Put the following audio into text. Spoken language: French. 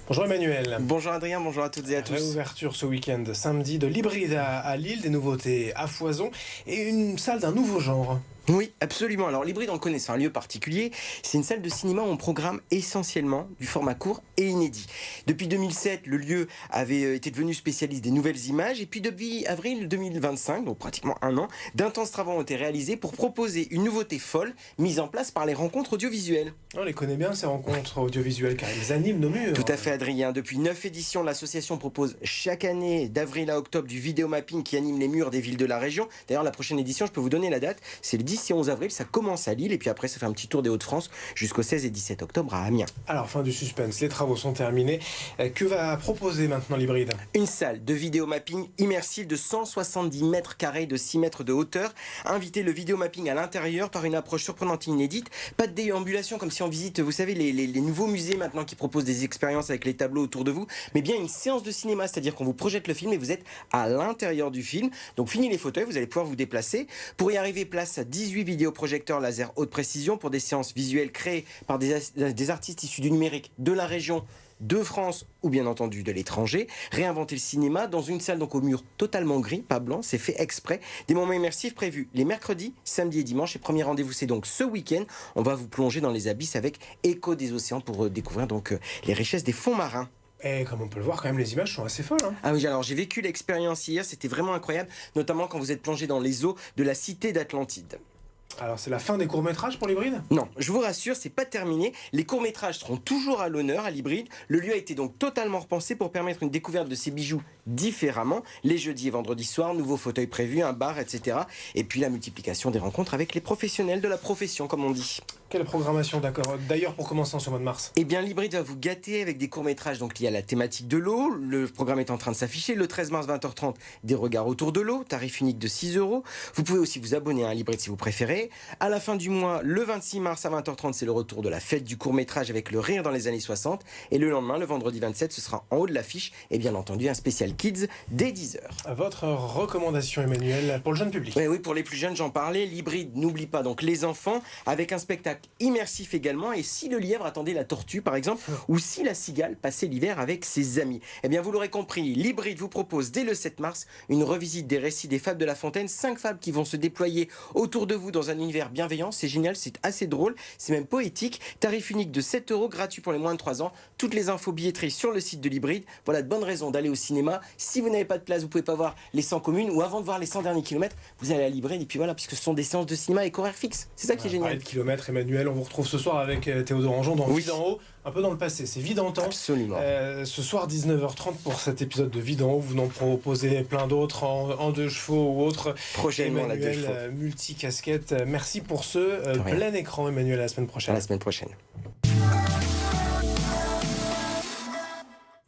Bonjour Emmanuel. Bonjour Adrien, bonjour à toutes et à tous. Réouverture ce week-end samedi de l'hybride à Lille, des nouveautés à foison et une salle d'un nouveau genre. Oui, absolument. Alors l'hybride, on le connaît, c'est un lieu particulier. C'est une salle de cinéma où on programme essentiellement du format court et inédit. Depuis 2007, le lieu avait été devenu spécialiste des nouvelles images. Et puis depuis avril 2025, donc pratiquement un an, d'intenses travaux ont été réalisés pour proposer une nouveauté folle mise en place par les rencontres audiovisuelles. On les connaît bien ces rencontres audiovisuelles car ils animent nos murs. Tout à fait Adrien. Depuis 9 éditions, l'association propose chaque année, d'avril à octobre, du vidéomapping qui anime les murs des villes de la région. D'ailleurs, la prochaine édition, je peux vous donner la date, c'est le 10 et 11 avril, ça commence à Lille et puis après ça fait un petit tour des Hauts-de-France jusqu'au 16 et 17 octobre à Amiens. Alors, fin du suspense, les travaux sont terminés. Que va proposer maintenant l'hybride? Une salle de vidéomapping immersive de 170 mètres carrés de 6 mètres de hauteur. Inviter le vidéomapping à l'intérieur par une approche surprenante et inédite. Pas de déambulation comme si on visite, vous savez, les nouveaux musées maintenant qui proposent des expériences avec les tableaux autour de vous, mais bien une séance de cinéma, c'est-à-dire qu'on vous projette le film et vous êtes à l'intérieur du film. Donc fini les fauteuils, vous allez pouvoir vous déplacer. Pour y arriver, place à 18 vidéoprojecteurs laser haute précision pour des séances visuelles créées par des artistes issus du numérique de la région, de France ou bien entendu de l'étranger. Réinventer le cinéma dans une salle donc au mur totalement gris, pas blanc, c'est fait exprès. Des moments immersifs prévus les mercredis, samedis et dimanches. Et premier rendez-vous c'est donc ce week-end. On va vous plonger dans les abysses avec Écho des océans pour découvrir donc les richesses des fonds marins. Et comme on peut le voir, quand même, les images sont assez folles. Ah oui, alors j'ai vécu l'expérience hier, c'était vraiment incroyable, notamment quand vous êtes plongé dans les eaux de la cité d'Atlantide. Alors, c'est la fin des courts-métrages pour l'hybride? Non, je vous rassure, c'est pas terminé. Les courts-métrages seront toujours à l'honneur à l'hybride. Le lieu a été donc totalement repensé pour permettre une découverte de ces bijoux différemment. Les jeudis et vendredis soirs, nouveaux fauteuils prévus, un bar, etc. Et puis la multiplication des rencontres avec les professionnels de la profession, comme on dit. Quelle programmation, d'accord. D'ailleurs, pour commencer en ce mois de mars. Eh bien, l'hybride va vous gâter avec des courts-métrages donc liés à la thématique de l'eau. Le programme est en train de s'afficher. Le 13 mars, 20h30, des regards autour de l'eau. Tarif unique de 6 €. Vous pouvez aussi vous abonner à un l'hybride si vous préférez. À la fin du mois, le 26 mars à 20h30, c'est le retour de la fête du court-métrage avec le rire dans les années 60. Et le lendemain, le vendredi 27, ce sera en haut de l'affiche. Et bien entendu, un spécial Kids dès 10h. Votre recommandation, Emmanuel, pour le jeune public? Oui, pour les plus jeunes, j'en parlais. L'hybride, n'oublie pas donc les enfants, avec un spectacle immersif également. Et si le lièvre attendait la tortue, par exemple, ou si la cigale passait l'hiver avec ses amis. Eh bien, vous l'aurez compris, l'hybride vous propose dès le 7 mars une revisite des récits des fables de La Fontaine. 5 fables qui vont se déployer autour de vous dans un univers bienveillant. C'est génial, c'est assez drôle, c'est même poétique. Tarif unique de 7 €, gratuit pour les moins de 3 ans. Toutes les infos billetterie sur le site de l'hybride. Voilà de bonnes raisons d'aller au cinéma. Si vous n'avez pas de place, vous pouvez pas voir les 100 communes, ou avant de voir les 100 derniers kilomètres, vous allez à l'hybride. Et puis voilà, puisque ce sont des séances de cinéma avec horaire fixe. C'est ça qui est génial. Parler de kilomètres, Emmanuel, on vous retrouve ce soir avec Théodore Anjon dans Oui. Vide en haut, un peu dans le passé. C'est Vide en temps. Absolument. Ce soir 19h30 pour cet épisode de Vide en haut. Vous en proposez plein d'autres en deux chevaux ou autres. Prochainement, la deux chevaux. Emmanuel, multicasquette. Merci pour ce plein écran, Emmanuel, à la semaine prochaine. À la semaine prochaine.